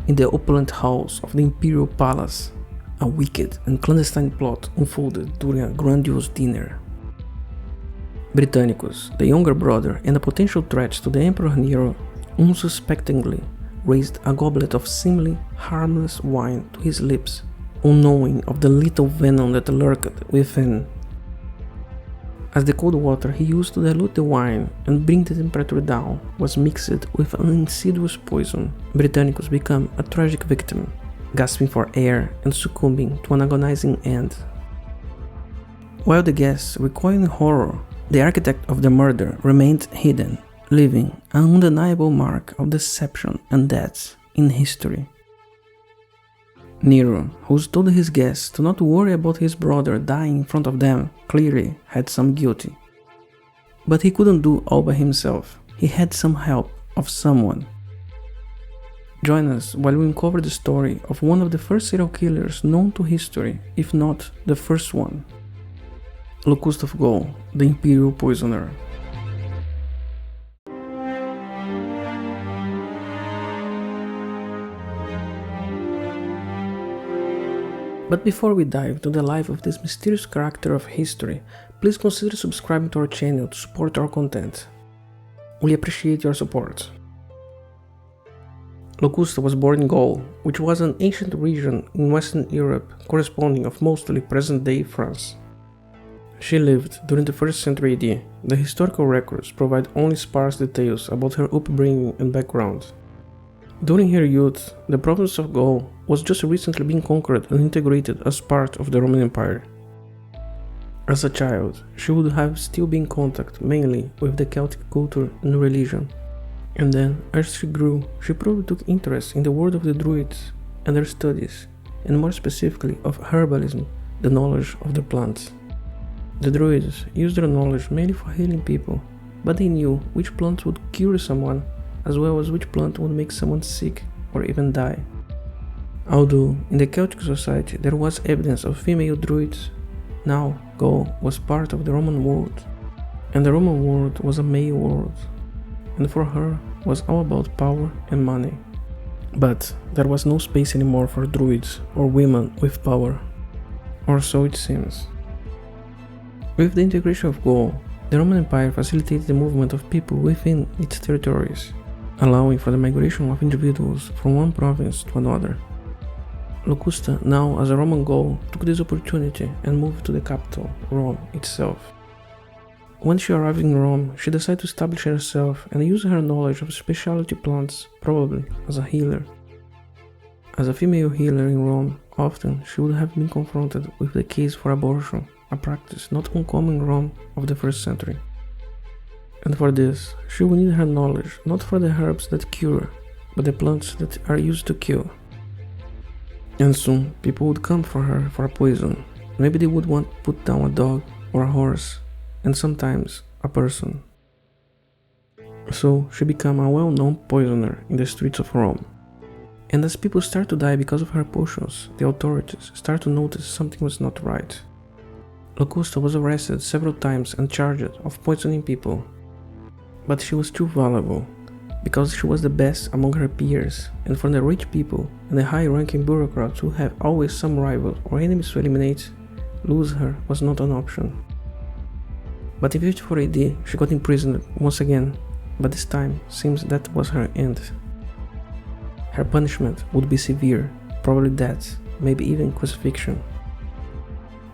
In the opulent halls of the imperial palace, a wicked and clandestine plot unfolded during a grandiose dinner. Britannicus, the younger brother and a potential threat to the Emperor Nero, unsuspectingly raised a goblet of seemingly harmless wine to his lips, unknowing of the lethal venom that lurked within. As the cold water he used to dilute the wine and bring the temperature down was mixed with an insidious poison, Britannicus became a tragic victim, gasping for air and succumbing to an agonizing end. While the guests recoiled in horror, the architect of the murder remained hidden, leaving an undeniable mark of deception and death in history. Nero, who told his guests to not worry about his brother dying in front of them, clearly had some guilt. But he couldn't do all by himself. He had some help of someone. Join us while we uncover the story of one of the first serial killers known to history, if not the first one. Locusta of Gaul, the Imperial Poisoner. But before we dive into the life of this mysterious character of history, please consider subscribing to our channel to support our content. We appreciate your support. Locusta was born in Gaul, which was an ancient region in Western Europe corresponding of mostly present-day France. She lived during the 1st century AD. The historical records provide only sparse details about her upbringing and background. During her youth, the province of Gaul was just recently being conquered and integrated as part of the Roman Empire. As a child, she would have still been in contact mainly with the Celtic culture and religion. And then, as she grew, she probably took interest in the world of the Druids and their studies, and more specifically of herbalism, the knowledge of the plants. The Druids used their knowledge mainly for healing people, but they knew which plants would cure someone, as well as which plant would make someone sick or even die. Although in the Celtic society there was evidence of female druids, now Gaul was part of the Roman world, and the Roman world was a male world, and for her was all about power and money. But there was no space anymore for druids or women with power, or so it seems. With the integration of Gaul, the Roman Empire facilitated the movement of people within its territories, allowing for the migration of individuals from one province to another. Locusta, now as a Roman Gaul, took this opportunity and moved to the capital, Rome itself. When she arrived in Rome, she decided to establish herself and use her knowledge of specialty plants, probably as a healer. As a female healer in Rome, often she would have been confronted with the case for abortion, a practice not uncommon in Rome of the 1st century. And for this, she would need her knowledge not for the herbs that cure, but the plants that are used to kill. And soon, people would come for her for a poison. Maybe they would want to put down a dog or a horse, and sometimes a person. So she became a well-known poisoner in the streets of Rome. And as people start to die because of her potions, the authorities start to notice something was not right. Locusta was arrested several times and charged of poisoning people. But she was too valuable, because she was the best among her peers, and for the rich people and the high-ranking bureaucrats who have always some rivals or enemies to eliminate, lose her was not an option. But in 54 AD, she got imprisoned once again, but this time seems that was her end. Her punishment would be severe, probably death, maybe even crucifixion.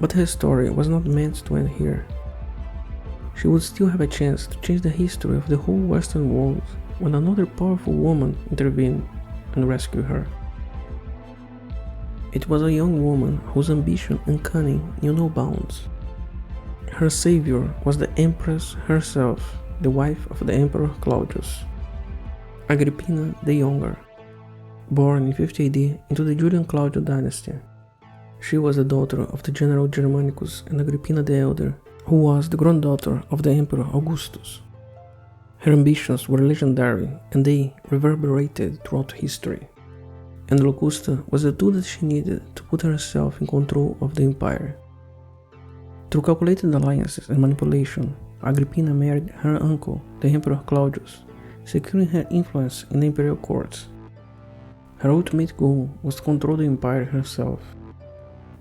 But her story was not meant to end here. She would still have a chance to change the history of the whole Western world when another powerful woman intervened and rescued her. It was a young woman whose ambition and cunning knew no bounds. Her savior was the Empress herself, the wife of the Emperor Claudius, Agrippina the Younger, born in 50 AD into the Julian-Claudian dynasty. She was the daughter of the general Germanicus and Agrippina the Elder, who was the granddaughter of the Emperor Augustus. Her ambitions were legendary and they reverberated throughout history, and Locusta was the tool that she needed to put herself in control of the empire. Through calculated alliances and manipulation, Agrippina married her uncle, the Emperor Claudius, securing her influence in the imperial courts. Her ultimate goal was to control the empire herself,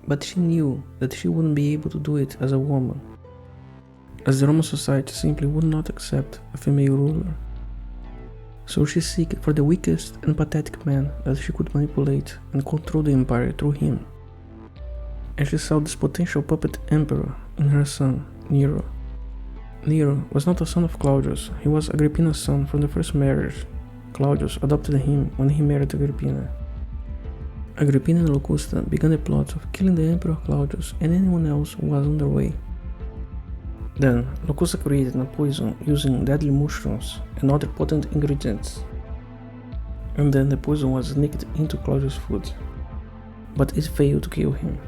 but she knew that she wouldn't be able to do it as a woman, as the Roman society simply would not accept a female ruler. So she sought for the weakest and pathetic man that she could manipulate and control the empire through him. And she saw this potential puppet emperor in her son, Nero. Nero was not a son of Claudius, he was Agrippina's son from the first marriage. Claudius adopted him when he married Agrippina. Agrippina and Locusta began the plot of killing the Emperor Claudius and anyone else who was on their way. Then, Locusta created a poison using deadly mushrooms and other potent ingredients. And then the poison was sneaked into Claudius' food. But it failed to kill him.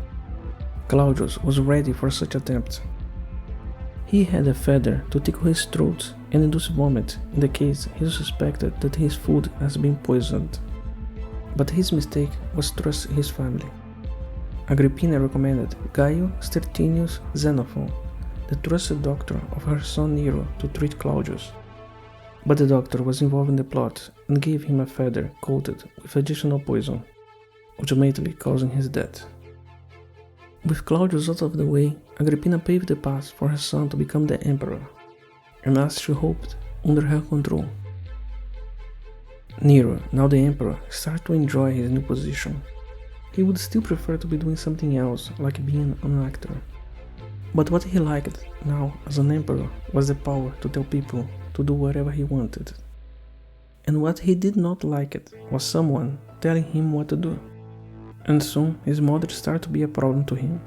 Claudius was ready for such attempt. He had a feather to tickle his throat and induce vomit in the case he suspected that his food has been poisoned. But his mistake was to trust his family. Agrippina recommended Gaio Stertinius Xenophon, the trusted doctor of her son Nero, to treat Claudius. But the doctor was involved in the plot and gave him a feather coated with additional poison, ultimately causing his death. With Claudius out of the way, Agrippina paved the path for her son to become the emperor, and as she hoped, under her control. Nero, now the emperor, started to enjoy his new position. He would still prefer to be doing something else, like being an actor. But what he liked now as an emperor was the power to tell people to do whatever he wanted. And what he did not like it was someone telling him what to do. And soon his mother started to be a problem to him.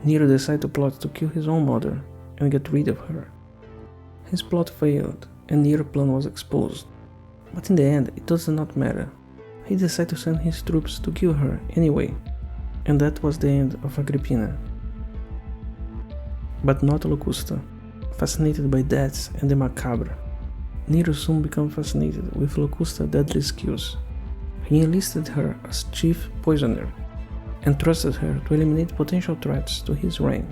Nero decided to plot to kill his own mother and get rid of her. His plot failed and Nero's plan was exposed. But in the end it does not matter. He decided to send his troops to kill her anyway. And that was the end of Agrippina. But not Locusta, fascinated by deaths and the macabre. Nero soon became fascinated with Locusta's deadly skills. He enlisted her as chief poisoner and trusted her to eliminate potential threats to his reign.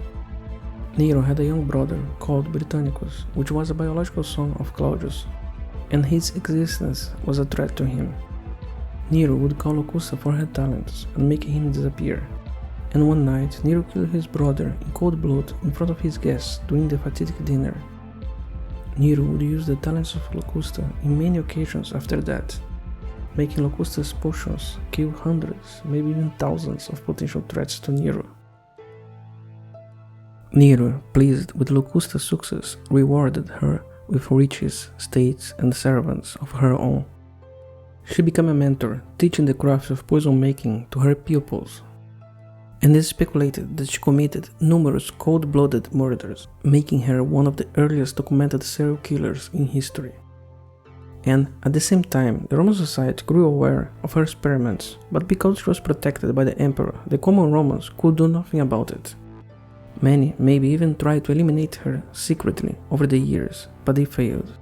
Nero had a young brother called Britannicus, which was a biological son of Claudius, and his existence was a threat to him. Nero would call Locusta for her talents and make him disappear. And one night, Nero killed his brother in cold blood in front of his guests during the fatidic dinner. Nero would use the talents of Locusta in many occasions after that, making Locusta's potions kill hundreds, maybe even thousands of potential threats to Nero. Nero, pleased with Locusta's success, rewarded her with riches, states, and servants of her own. She became a mentor, teaching the craft of poison making to her pupils. And it is speculated that she committed numerous cold-blooded murders, making her one of the earliest documented serial killers in history. And at the same time, the Roman society grew aware of her experiments, but because she was protected by the emperor, the common Romans could do nothing about it. Many maybe even tried to eliminate her secretly over the years, but they failed.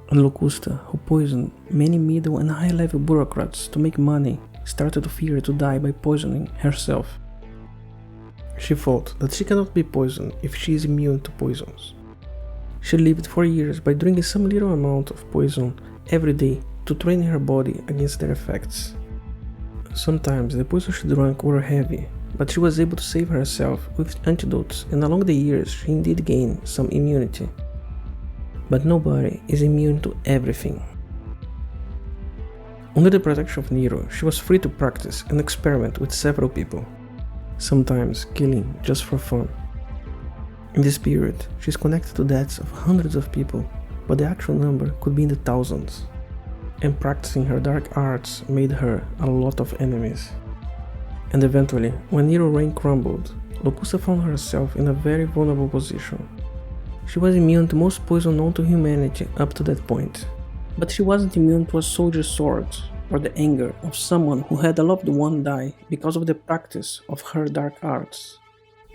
And Locusta, who poisoned many middle and high-level bureaucrats to make money, started to fear to die by poisoning herself. She thought that she cannot be poisoned if she is immune to poisons. She lived for years by drinking some little amount of poison every day to train her body against their effects. Sometimes the poison she drank were heavy, but she was able to save herself with antidotes, and along the years she indeed gained some immunity. But nobody is immune to everything. Under the protection of Nero, she was free to practice and experiment with several people, sometimes killing just for fun. In this period, she is connected to deaths of hundreds of people, but the actual number could be in the thousands. And practicing her dark arts made her a lot of enemies. And eventually, when Nero's reign crumbled, Locusta found herself in a very vulnerable position. She was immune to most poison known to humanity up to that point. But she wasn't immune to a soldier's sword, or the anger of someone who had a loved one die because of the practice of her dark arts.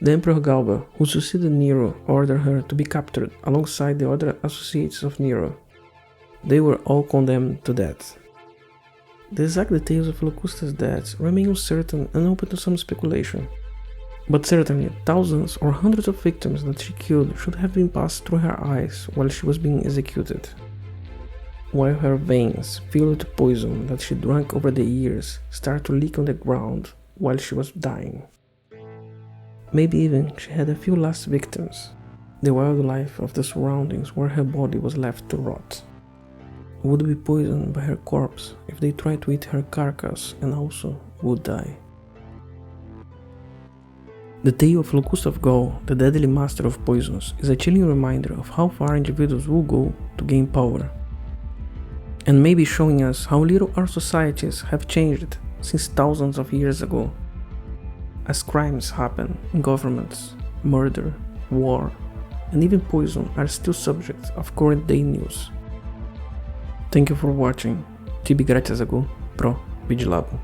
The Emperor Galba, who succeeded Nero, ordered her to be captured alongside the other associates of Nero. They were all condemned to death. The exact details of Locusta's death remain uncertain and open to some speculation. But certainly, thousands or hundreds of victims that she killed should have been passed through her eyes while she was being executed. while her veins, filled with poison that she drank over the years, started to leak on the ground while she was dying. Maybe even she had a few last victims, the wildlife of the surroundings where her body was left to rot. Would be poisoned by her corpse if they tried to eat her carcass and also would die. The tale of Locusta of Gaul, the deadly master of poisons, is a chilling reminder of how far individuals will go to gain power, and maybe showing us how little our societies have changed since thousands of years ago, as crimes happen in governments, murder, war, and even poison are still subjects of current day news. Thank you for watching. Tibi gracias ago, pro vigilabo.